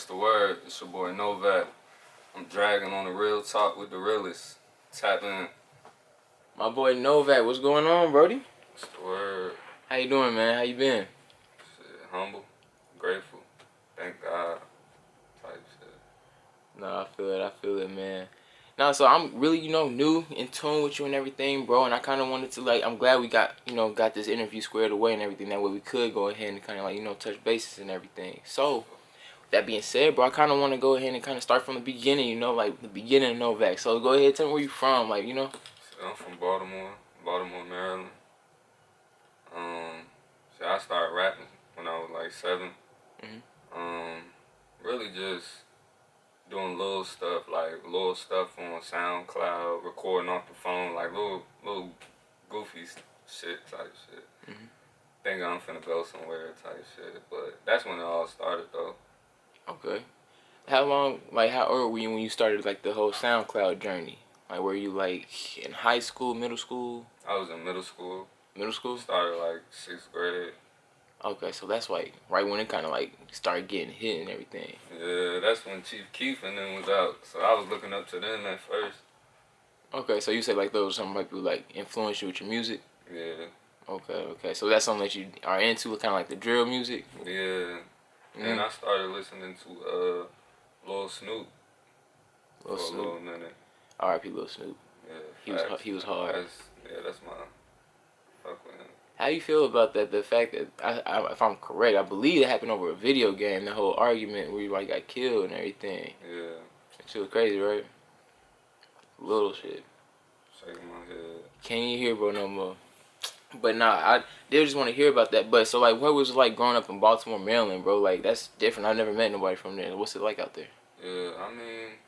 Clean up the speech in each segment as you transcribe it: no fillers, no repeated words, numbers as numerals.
What's the word? It's your boy Novak. I'm dragging on the real talk with the Reelest. Tap in. My boy Novak, what's going on, Brody? What's the word? How you doing, man? How you been? Shit, humble, grateful, thank God, type shit. No, I feel it, man. Now, so I'm really, new, in tune with you and everything, bro. And I kind of wanted to, I'm glad we got this interview squared away and everything. That way we could go ahead and kind of, touch bases and everything. So, that being said, bro, I kind of want to go ahead and kind of start from the beginning, like the beginning of Novak. So, go ahead, tell me where you from, Shit, I'm from Baltimore, Maryland. So I started rapping when I was like 7. Really just doing little stuff on SoundCloud, recording off the phone, like little goofy shit type shit. Think I'm finna go somewhere type shit, but that's when it all started though. Okay. How old were you when you started, the whole SoundCloud journey? Like, were you, in high school, middle school? I was in middle school. Middle school? Started like 6th grade. Okay, so that's right when it kind of started getting hit and everything. Yeah, that's when Chief Keef and them was out. So I was looking up to them at first. Okay, so you said those some people influence you with your music? Yeah. Okay. So that's something that you are into, kind of the drill music? Yeah. And I started listening to Lil Snoop for a little minute. R.I.P. Lil Snoop. Yeah. He was hard. That's my fuck with him. How you feel about that? The fact that if I'm correct, I believe it happened over a video game. The whole argument where you got killed and everything. Yeah. That shit was crazy, right? Little shit. Shaking my head. Can't even hear, bro, no more. But nah, I did just want to hear about that. But so what was it like growing up in Baltimore, Maryland, bro? That's different. I've never met nobody from there. What's it like out there? Yeah, I mean,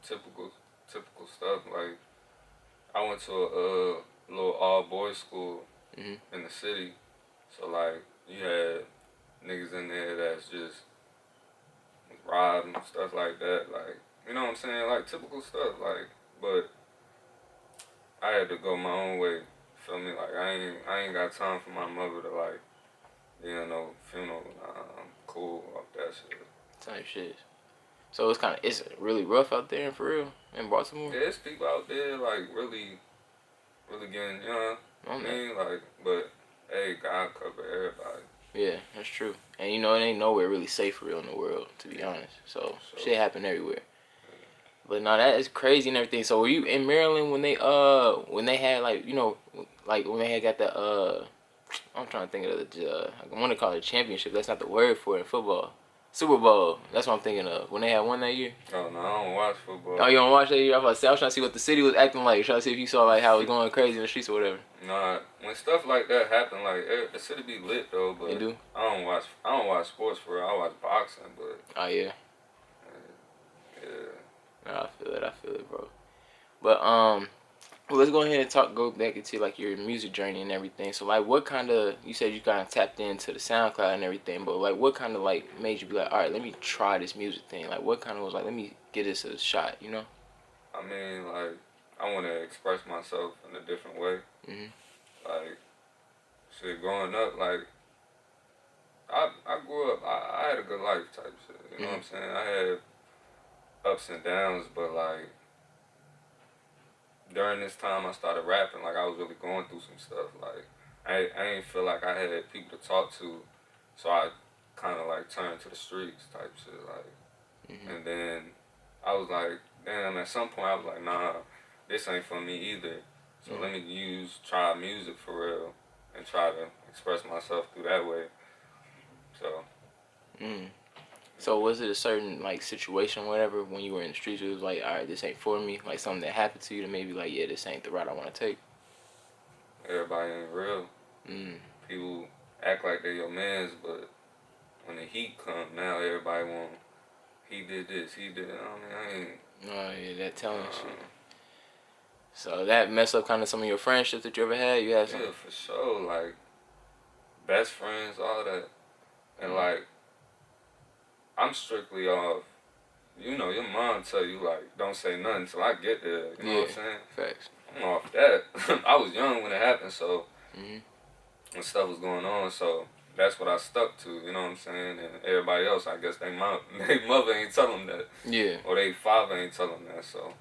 typical stuff. Like, I went to a little all boys school in the city, so you had niggas in there that's just robbing and stuff like that. You know what I'm saying? Typical stuff. But I had to go my own way. Feel me? I ain't got time for my mother to no funeral. Nah, I'm cool off that shit. Type shit. So it's really rough out there for real in Baltimore. Yeah, there's people out there really getting I mean, but hey, God cover everybody. Yeah, that's true. And it ain't nowhere really safe for real in the world, to be honest. So shit happen everywhere. But no, that is crazy and everything. So were you in Maryland when they had when they had got the I'm trying to think of I want to call it a championship. That's not the word for it in football. Super Bowl. That's what I'm thinking of. When they had won that year. Oh no, I don't watch football. Oh, you don't watch that year? I was trying to see what the city was acting like. Trying to see if you saw how it was going crazy in the streets or whatever. Nah, when stuff like that happen, the city be lit though. But you do? I don't watch sports for real. I watch boxing, but. Oh yeah. Yeah. No, I feel it, bro. But well, let's go ahead and go back into your music journey and everything. So what kind of, you said you kind of tapped into the SoundCloud and everything, but what kind of made you be all right, let me try this music thing? What kind of was let me give this a shot, I mean, I want to express myself in a different way. Shit, growing up, I grew up, I had a good life type shit. You know what I'm saying? I had ups and downs, but during this time I started rapping, I was really going through some stuff. I ain't feel like I had people to talk to, so I kind of turned to the streets type shit. And then I was damn, at some point I was nah, this ain't for me either. So let me try music for real and try to express myself through that way. So. So was it a certain situation, whatever, when you were in the streets, it was all right, this ain't for me, something that happened to you to maybe yeah, this ain't the route I want to take? Everybody ain't real. People act like they your mans, but when the heat come, now everybody want, he did this, he did that. I ain't. Oh yeah, that telling shit. So that messed up kind of some of your friendships that you ever had? You had some? Yeah, for sure. Best friends, all that. And I'm strictly off, your mom tell you don't say nothing till I get there. You know what I'm saying? Facts. I'm off that. I was young when it happened, so when stuff was going on, so that's what I stuck to, you know what I'm saying? And everybody else, I guess they mother ain't tell them that. Yeah. Or they father ain't tell them that, so.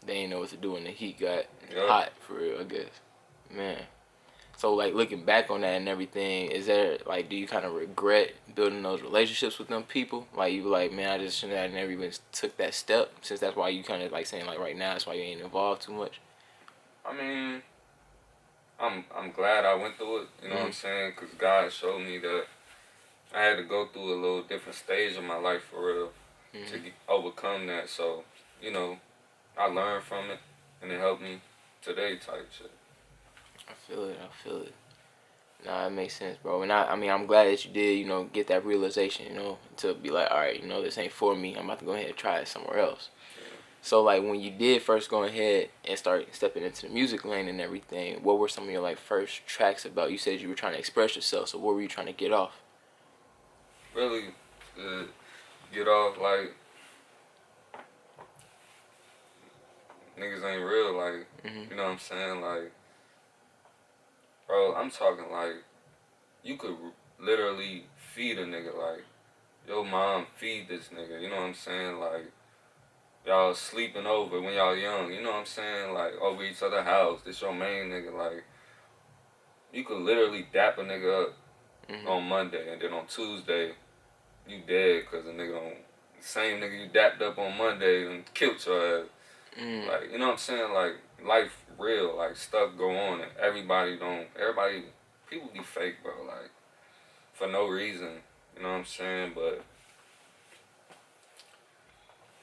They ain't know what to do when the heat got Yep. hot, for real, I guess. Man. So, like, looking back on that and everything, is there, like, do you kind of regret building those relationships with them people? Like, you like, man, I just shouldn't have never even took that step, since that's why you kind of, like, saying, like, right now, that's why you ain't involved too much? I mean, I'm glad I went through it, you know what I'm saying? Because God showed me that I had to go through a little different stage of my life for real to overcome that. So, you know, I learned from it, and it helped me today type shit. I feel it. Nah, that makes sense, bro. And I mean, I'm glad that you did, you know, get that realization, you know, to be like, all right, you know, this ain't for me. I'm about to go ahead and try it somewhere else. Yeah. So, like, when you did first go ahead and start stepping into the music lane and everything, what were some of your, like, first tracks about? You said you were trying to express yourself, so what were you trying to get off? Really, get off, like, niggas ain't real, like, you know what I'm saying? Like, bro, I'm talking, like, you could literally feed a nigga, like, your mom feed this nigga, you know what I'm saying? Like, y'all sleeping over when y'all young, you know what I'm saying? Like, over each other house, this your main nigga, like, you could literally dap a nigga up on Monday, and then on Tuesday, you dead, because the nigga on, same nigga you dapped up on Monday and killed your ass. Like, you know what I'm saying? Like, life real, like, stuff go on, and people be fake, bro, like, for no reason, you know what I'm saying? But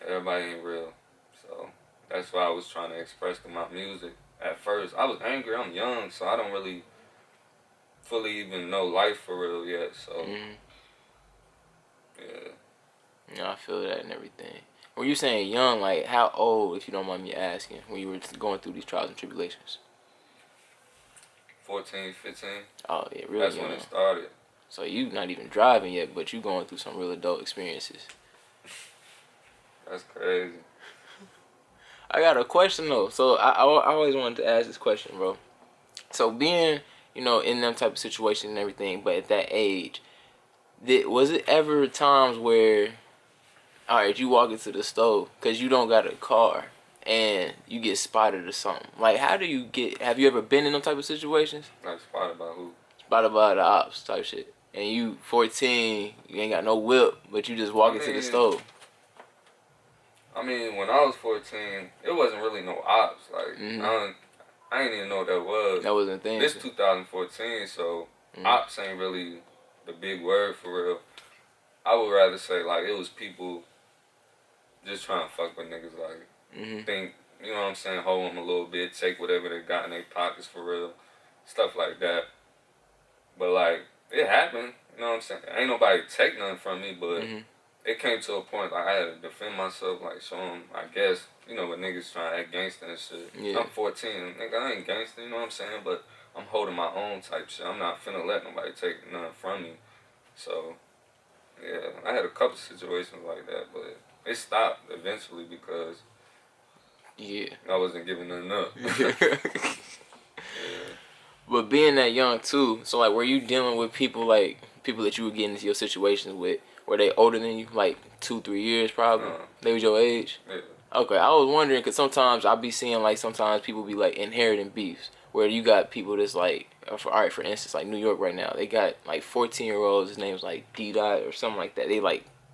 everybody ain't real, so that's why I was trying to express through my music. At first, I was angry, I'm young, so I don't really fully even know life for real yet, so, yeah. Yeah, I feel that and everything. When you saying young, like, how old, if you don't mind me asking, when you were going through these trials and tribulations? 14, 15. Oh, yeah, really That's young. when it started. So you not even driving yet, but you going through some real adult experiences. That's crazy. I got a question, though. So I always wanted to ask this question, bro. So being, you know, in them type of situations and everything, but at that age, was it ever times where, all right, you walk into the store because you don't got a car and you get spotted or something? Like, have you ever been in them type of situations? Like, spotted by who? Spotted by the ops type shit. And you 14, you ain't got no whip, but you just walk into the store. I mean, when I was 14, it wasn't really no ops. Like, I didn't even know what that was. That wasn't a thing. This 2014, so ops ain't really the big word for real. I would rather say, like, it was people just trying to fuck with niggas, like, think, you know what I'm saying, hold them a little bit, take whatever they got in their pockets for real, stuff like that. But, like, it happened, you know what I'm saying? Ain't nobody take nothing from me, but it came to a point, like, I had to defend myself, like, show them, I guess, you know, what niggas trying to act gangster and shit. Yeah. I'm 14, nigga, I ain't gangster, you know what I'm saying? But I'm holding my own type shit. I'm not finna let nobody take nothing from me. So, yeah, I had a couple situations like that, but it stopped eventually because I wasn't giving nothing up. But being that young too, so like, were you dealing with people that you were getting into your situations with? Were they older than you, like 2-3 years probably? They was your age? Yeah. Okay, I was wondering because sometimes I be seeing like sometimes people be like inheriting beefs where you got people that's like, for instance, like New York right now, they got like 14-year-olds. His name's like D-Dot or something like that.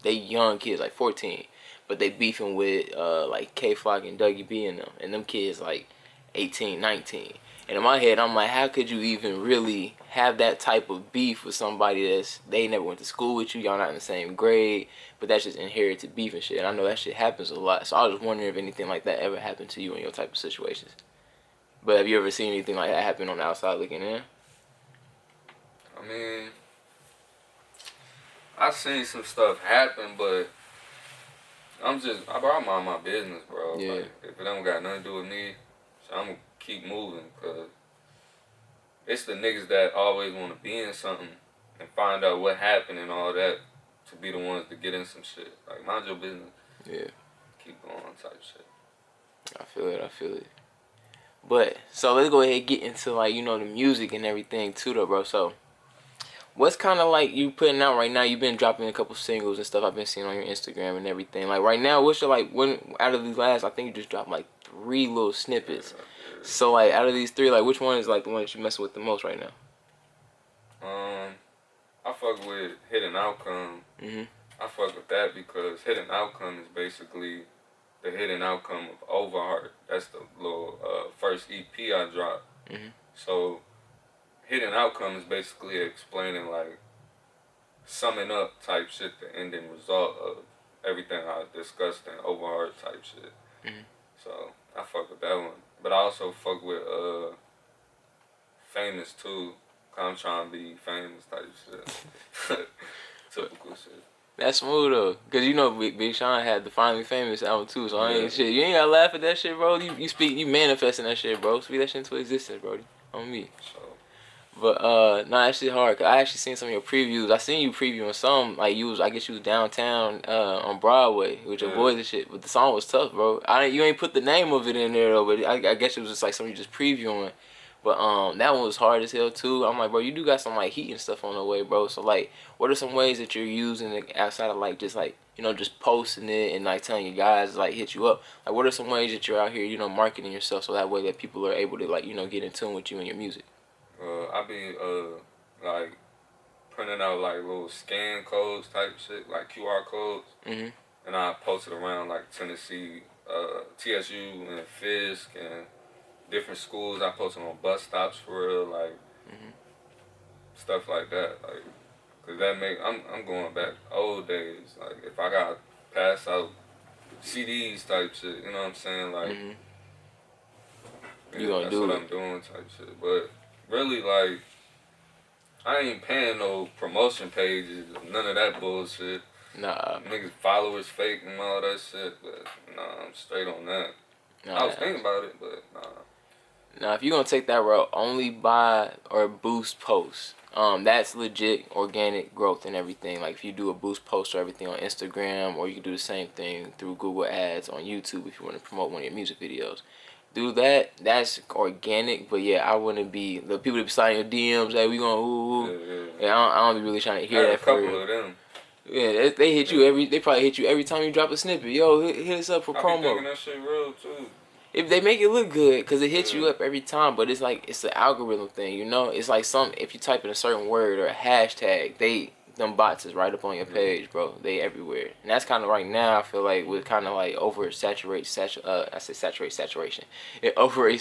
They young kids like 14, but they beefing with like K-Flock and Dougie B and them kids like 18, 19. And in my head, I'm like, how could you even really have that type of beef with somebody they never went to school with you, y'all not in the same grade, but that's just inherited beef and shit. And I know that shit happens a lot. So I was just wondering if anything like that ever happened to you in your type of situations. But have you ever seen anything like that happen on the outside looking in? I mean, I seen some stuff happen, but I mind my business, bro. Yeah. Like, if it don't got nothing to do with me, so I'm gonna keep moving, because it's the niggas that always want to be in something and find out what happened and all that to be the ones to get in some shit. Like, mind your business. Yeah. Keep going type shit. I feel it. But, so let's go ahead and get into, like, you know, the music and everything too, though, bro. So, What's kind of like you putting out right now? You've been dropping a couple singles and stuff I've been seeing on your Instagram and everything. Like right now, what's your like when out of these last? I think you just dropped like 3 little snippets. So like out of these 3, like which one is like the one that you messing with the most right now? I fuck with Hidden Outcome. I fuck with that because Hidden Outcome is basically the hidden outcome of Overheart. That's the little first EP I dropped. So Hidden Outcome is basically explaining like summing up type shit, the ending result of everything I discussed in Overheart type shit. So I fuck with that one. But I also fuck with Famous too. I'm trying to be famous type shit. Typical shit. That's smooth though, cause you know Big Sean had the Finally Famous album too, so I ain't shit. You ain't gotta laugh at that shit, bro. You manifesting that shit, bro. Speak that shit into existence, bro. On me. So. But nah, that shit hard. Cause I actually seen some of your previews. I seen you previewing some, like I guess you was downtown on Broadway with your boys and shit. But the song was tough, bro. You ain't put the name of it in there though, but I guess it was just like something you just previewing. But that one was hard as hell too. I'm like, bro, you do got some like heat and stuff on the way, bro. So like, what are some ways that you're using it outside of like just like just posting it and like telling you guys like hit you up? Like, what are some ways that you're out here marketing yourself so that way that people are able to like get in tune with you and your music? I be like printing out like little scan codes type shit, like QR codes, and I post it around like Tennessee, TSU and Fisk and different schools. I post them on bus stops for real, like stuff like that, like, cause that I'm going back old days. Like if I got pass out CDs type shit, you know what I'm saying? Like that's what I'm doing type shit. But really, like, I ain't paying no promotion pages, none of that bullshit. Nah. Niggas followers fake and all that shit, but nah, I'm straight on that. I was thinking about it, but nah. Now, if you're gonna take that route, only buy or boost posts. That's legit organic growth and everything. Like if you do a boost post or everything on Instagram, or you can do the same thing through Google Ads on YouTube if you want to promote one of your music videos. Do that. That's organic, but yeah, I wouldn't be the people that be sliding your DMs. Hey, we gonna ooh. Yeah, I don't be really trying to hear that. A couple of them. Yeah, they hit you They probably hit you every time you drop a snippet. Yo, hit us up for promo. I be thinking that shit real too. If they make it look good, cause it hits you up every time, but it's like it's an algorithm thing, It's like if you type in a certain word or a hashtag, them bots is right up on your page, bro. They everywhere, and that's kind of right now. I feel like we're kind of like saturation. It overly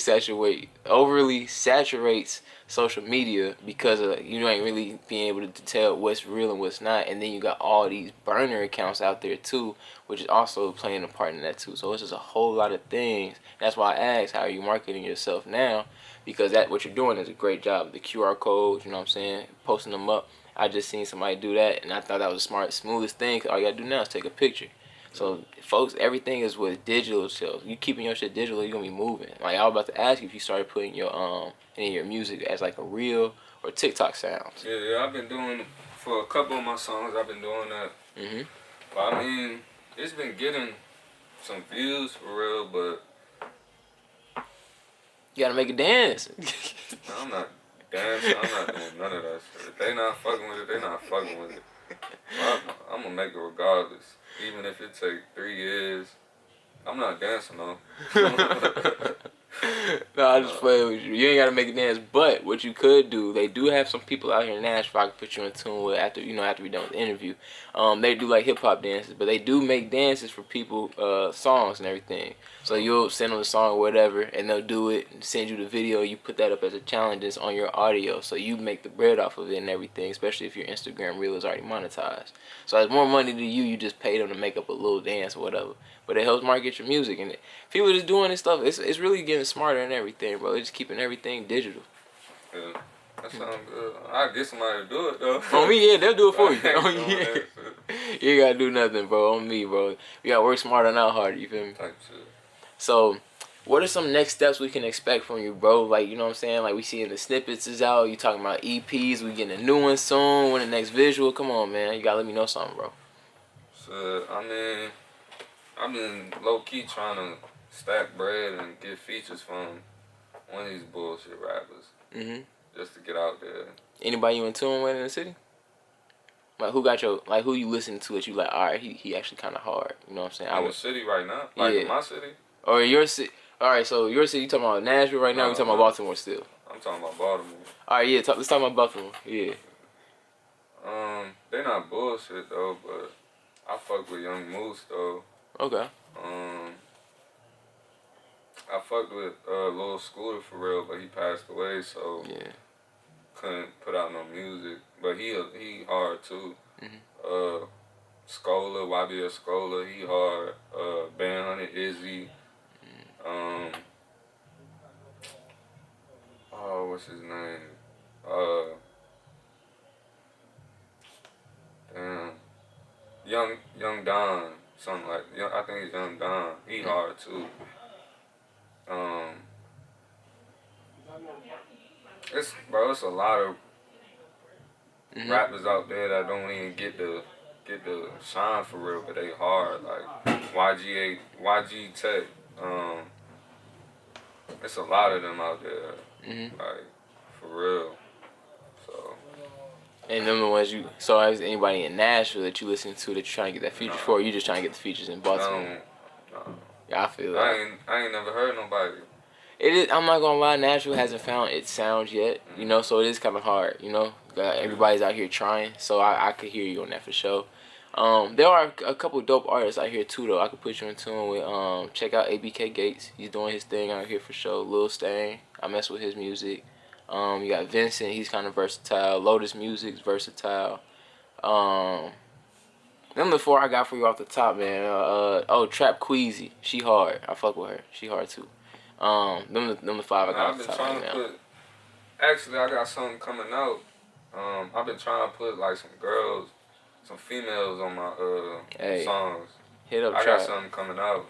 saturates social media because you ain't really being able to tell what's real and what's not, and then you got all these burner accounts out there too, which is also playing a part in that too. So it's just a whole lot of things. That's why I asked, how are you marketing yourself now? Because what you're doing is a great job. The QR codes, you know what I'm saying, posting them up. I just seen somebody do that, and I thought that was the smoothest thing. All you gotta do now is take a picture. So, folks, everything is with digital sales. You keeping your shit digital, you're gonna be moving. Like I was about to ask you if you started putting your in your music as like a reel or TikTok sounds. Yeah, I've been doing for a couple of my songs. I've been doing that. But I mean, it's been getting some views for real, but you gotta make a dance. I'm not dancing. I'm not doing none of that shit. If they not fucking with it, they not fucking with it. I'm gonna make it regardless. Even if it take 3 years, I'm not dancing though. No, I just play with you. You ain't gotta make a dance, but what you could do, they do have some people out here in Nashville I can put you in tune with after we done with the interview. They do like hip hop dances, but they do make dances for people, songs and everything. So you'll send them the song or whatever, and they'll do it and send you the video. You put that up as a challenge that's on your audio, so you make the bread off of it and everything. Especially if your Instagram reel is already monetized. So it's more money to you. You just pay them to make up a little dance or whatever. But it helps market your music, and people just doing this stuff. It's really getting smarter and everything, bro. It's just keeping everything digital. Yeah, that sounds good. I'll get somebody to do it though. On me, yeah, they'll do it for you. You ain't gotta do nothing, bro. On me, bro. You gotta work smarter, not harder. You feel me? Type shit. So, what are some next steps we can expect from you, bro? Like, you know what I'm saying? Like, we seeing the snippets is out. You talking about EPs. We getting a new one soon. When the next visual? Come on, man. You gotta let me know something, bro. So, I mean, I've been low-key trying to stack bread and get features from one of these bullshit rappers. Just to get out there. Anybody you in tune with in the city? Like who you listen to that you like? All right, he actually kind of hard. You know what I'm saying? In the city right now, like in my city. Or your city. All right, so your city. You talking about Nashville right now? Or you talking about Baltimore still? I'm talking about Baltimore. All right, yeah. Let's talk about Baltimore. Yeah. They not bullshit though, but I fuck with Young Moose though. Okay. I fucked with Lil Scooter for real, but he passed away, so couldn't put out no music. But he hard too. Scola, YBS Scola, he hard. Band Hunter Izzy. What's his name? Damn. Young Don, something like I think it's Young Don. He hard too. It's a lot of rappers out there that don't even get the shine for real, but they hard. Like YG Tech. It's a lot of them out there. Like for real. So. And them the ones you. So is anybody in Nashville that you listen to that you're trying to get that feature for? Or you just trying to get the features in Baltimore? No. Yeah, I feel that. I ain't never heard nobody. It is. I'm not gonna lie. Nashville hasn't found its sound yet. You know, so it is kind of hard. You know, everybody's out here trying. So I could hear you on that for sure. There are a couple dope artists out here too, though. I could put you in tune with. Check out ABK Gates. He's doing his thing out here for sure. Lil Stain. I mess with his music. You got Vincent. He's kind of versatile. Lotus Music's versatile. Them the four I got for you off the top, man. Trap Queasy. She hard. I fuck with her. She hard too. Them the five I got off the top right now. Actually, I got something coming out. I've been trying to put like some females on my songs. Hit up I Trap. got something coming out.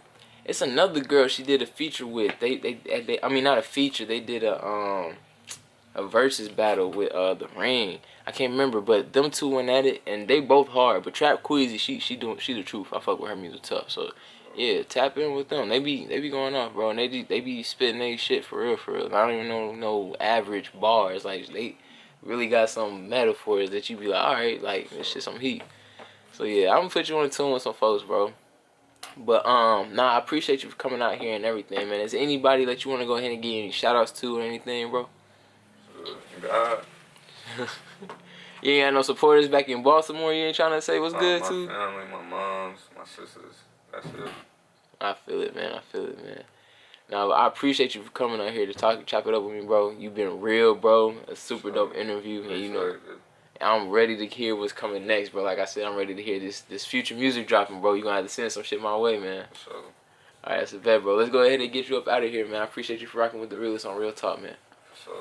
It's another girl she did a feature with. They I mean not a feature. They did a versus battle with The Ring. I can't remember, but them two went at it and they both hard. But Trap Queasy, she the truth. I fuck with her music tough. So yeah, tap in with them. They be going off, bro. And they be spitting they shit for real. I don't even know no average bars. Like they really got some metaphors that you be like, all right, like this shit some heat. So yeah, I'm gonna put you on the tune with some folks, bro. But I appreciate you for coming out here and everything, man. Is there anybody that you want to go ahead and give any shout outs to or anything, bro? God. You ain't got no supporters back in Baltimore. You ain't trying to say what's good too. My family, my moms, my sisters. That's it. I feel it, man. Now, I appreciate you for coming out here to chop it up with me, bro. You've been real, bro. A super dope interview, and you know, I'm ready to hear what's coming next, bro. Like I said, I'm ready to hear this future music dropping, bro. You gonna have to send some shit my way, man. So. All right, that's a bet, bro. Let's go ahead and get you up out of here, man. I appreciate you for rocking with the Reelest on Real Talk, man. So.